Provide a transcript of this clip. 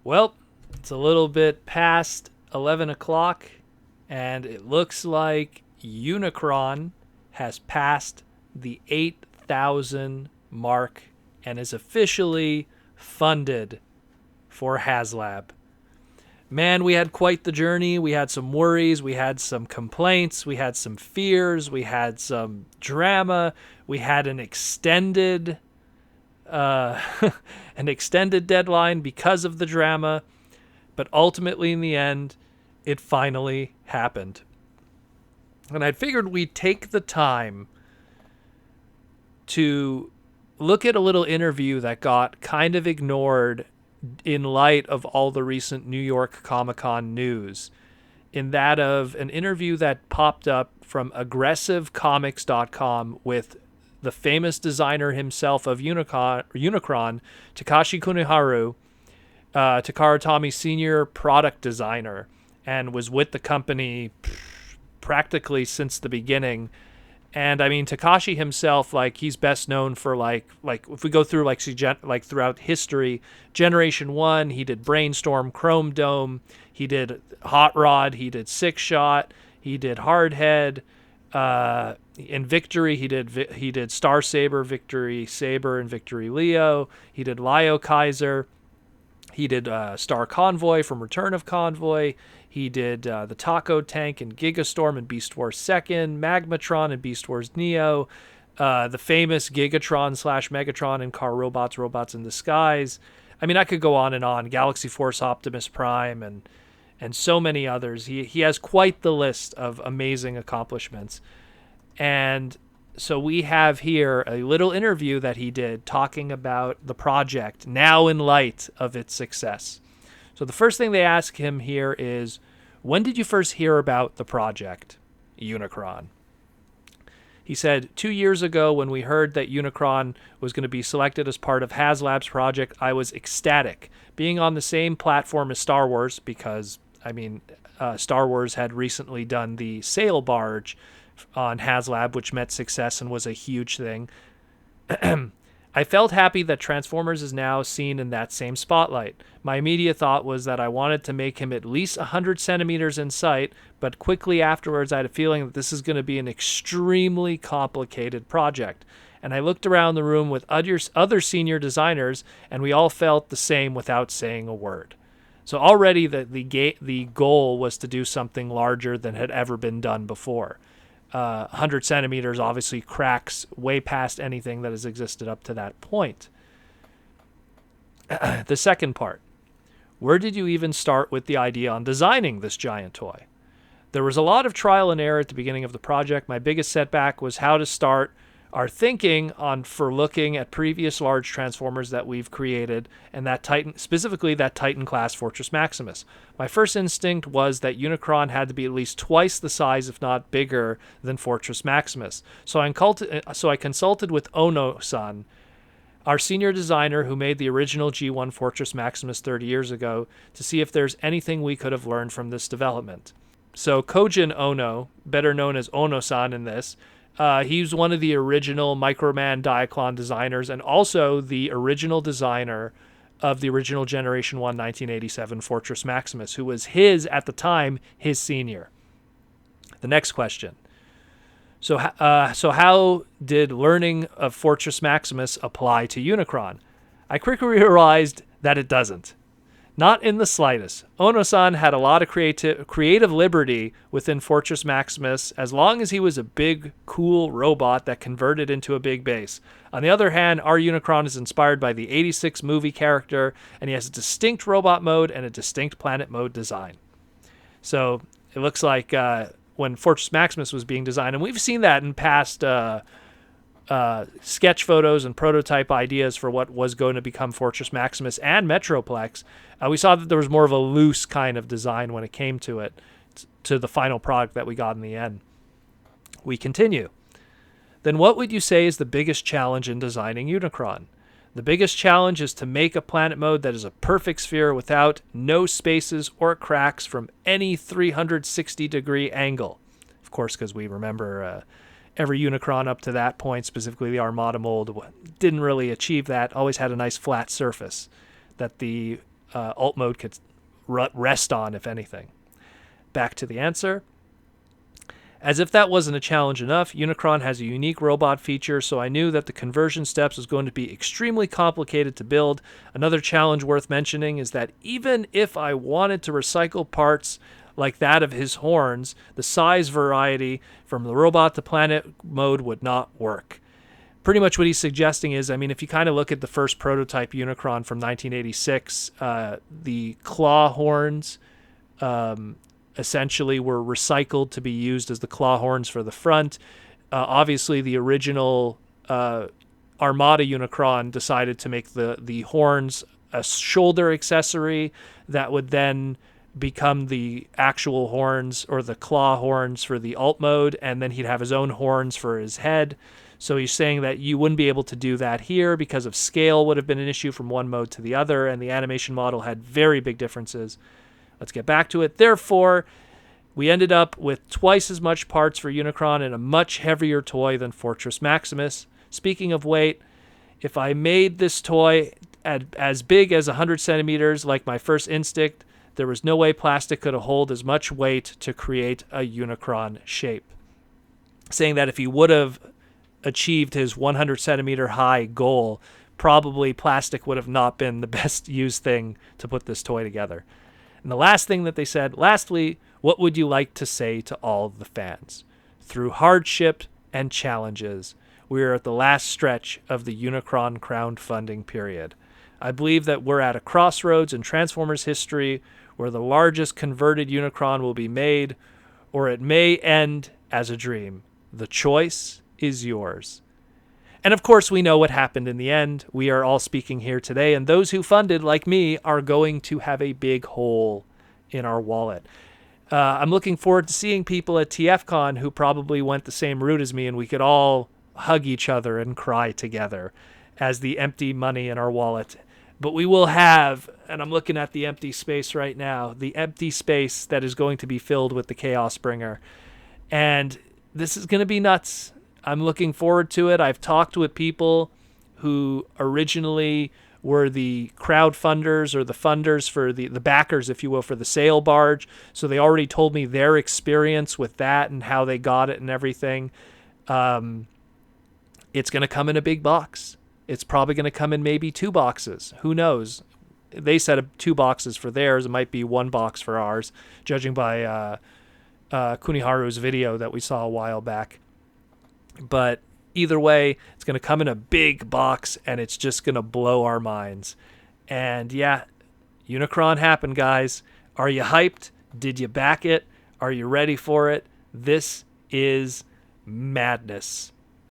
Well, it's a little bit past 11 o'clock, and it looks like Unicron has passed the 8,000 mark and is officially funded for HasLab. Man, we had quite the journey. We had some worries, we had some complaints, we had some fears, we had some drama, we had uh, an extended deadline because of the drama, but ultimately in the end, it finally happened. And I figured we'd take the time to look at a little interview that got kind of ignored in light of all the recent New York Comic Con news, in that of an interview that popped up from aggressivecomics.com with the famous designer himself of Unicron, Takashi Kunihiro, Takara Tomy senior product designer, and was with the company practically since the beginning. And I mean, Takashi himself, like, he's best known for like if we go through like throughout history, Generation 1, he did Brainstorm, Chrome Dome, he did Hot Rod, he did Six Shot, he did Hardhead, in Victory he did Star Saber, Victory Saber, and Victory Leo. He did Lio Kaiser. He did Star Convoy from Return of Convoy. He did the Taco Tank and Gigastorm and Beast Wars 2nd, Magmatron and Beast Wars Neo, the famous Gigatron / Megatron and Car Robots, Robots in Disguise. I mean, I could go on and on. Galaxy Force Optimus Prime and so many others. He has quite the list of amazing accomplishments. And so we have here a little interview that he did talking about the project now in light of its success. So the first thing they ask him here is, when did you first hear about the project, Unicron? He said, 2 years ago when we heard that Unicron was going to be selected as part of HasLab's project, I was ecstatic. Being on the same platform as Star Wars, because, I mean, Star Wars had recently done the sail barge on HasLab, which met success and was a huge thing. I felt happy that Transformers is now seen in that same spotlight. My immediate thought was that I wanted to make him at least 100 centimeters in sight, but quickly afterwards I had a feeling that this is going to be an extremely complicated project. And I looked around the room with other senior designers, and we all felt the same without saying a word. So already the goal was to do something larger than had ever been done before. 100 centimeters obviously cracks way past anything that has existed up to that point. The second part. Where did you even start with the idea on designing this giant toy? There was a lot of trial and error at the beginning of the project. My biggest setback was how to start our thinking for looking at previous large Transformers that we've created, and that Titan, specifically that Titan class Fortress Maximus. My first instinct was that Unicron had to be at least twice the size, if not bigger, than Fortress Maximus. So I consulted with Ono-san, our senior designer who made the original G1 Fortress Maximus 30 years ago, to see if there's anything we could have learned from this development. So Kojin Ono, better known as Ono-san in this, he's one of the original Microman Diaclone designers and also the original designer of the original Generation 1 1987 Fortress Maximus, who was at the time, his senior. The next question. So how did learning of Fortress Maximus apply to Unicron? I quickly realized that it doesn't. Not in the slightest. Ono-san had a lot of creative liberty within Fortress Maximus as long as he was a big, cool robot that converted into a big base. On the other hand, our Unicron is inspired by the 86 movie character, and he has a distinct robot mode and a distinct planet mode design. So it looks like when Fortress Maximus was being designed, and we've seen that in past sketch photos and prototype ideas for what was going to become Fortress Maximus and Metroplex, we saw that there was more of a loose kind of design when it came to it, to the final product that we got in the end. We continue. Then what would you say is the biggest challenge in designing Unicron? The biggest challenge is to make a planet mode that is a perfect sphere without no spaces or cracks from any 360-degree angle. Of course, because we remember every Unicron up to that point, specifically the Armada mold, didn't really achieve that. Always had a nice flat surface that the alt mode could rest on, if anything. Back to the answer. As if that wasn't a challenge enough, Unicron has a unique robot feature, so I knew that the conversion steps was going to be extremely complicated to build. Another challenge worth mentioning is that even if I wanted to recycle parts like that of his horns, the size variety from the robot to planet mode would not work. Pretty much what he's suggesting is, I mean, if you kind of look at the first prototype Unicron from 1986, the claw horns essentially were recycled to be used as the claw horns for the front. Obviously, the original Armada Unicron decided to make the horns a shoulder accessory that would then become the actual horns or the claw horns for the alt mode, and then he'd have his own horns for his head. So he's saying that you wouldn't be able to do that here because of scale would have been an issue from one mode to the other, and the animation model had very big differences. Let's get back to it. Therefore, we ended up with twice as much parts for Unicron and a much heavier toy than Fortress Maximus. Speaking of weight, if I made this toy as big as 100 centimeters like my first Instinct, there was no way plastic could hold as much weight to create a Unicron shape. Saying that if he would have achieved his 100 centimeter high goal, probably plastic would have not been the best used thing to put this toy together. And the last thing that they said, lastly, what would you like to say to all the fans? Through hardship and challenges, we are at the last stretch of the Unicron crowdfunding period. I believe that we're at a crossroads in Transformers history where the largest converted Unicron will be made, or it may end as a dream. The choice is yours. And of course, we know what happened in the end. We are all speaking here today, and those who funded, like me, are going to have a big hole in our wallet. I'm looking forward to seeing people at TFCon who probably went the same route as me, and we could all hug each other and cry together as the empty money in our wallet. But we will have, and I'm looking at the empty space right now, the empty space that is going to be filled with the Chaos Bringer. And this is going to be nuts. I'm looking forward to it. I've talked with people who originally were the crowdfunders or the funders for the backers, if you will, for the sail barge. So they already told me their experience with that and how they got it and everything. It's going to come in a big box. It's probably going to come in maybe 2 boxes. Who knows? They said 2 boxes for theirs. It might be 1 box for ours, judging by Kunihiro's video that we saw a while back. But either way, it's going to come in a big box, and it's just going to blow our minds. And yeah, Unicron happened, guys. Are you hyped? Did you back it? Are you ready for it? This is madness.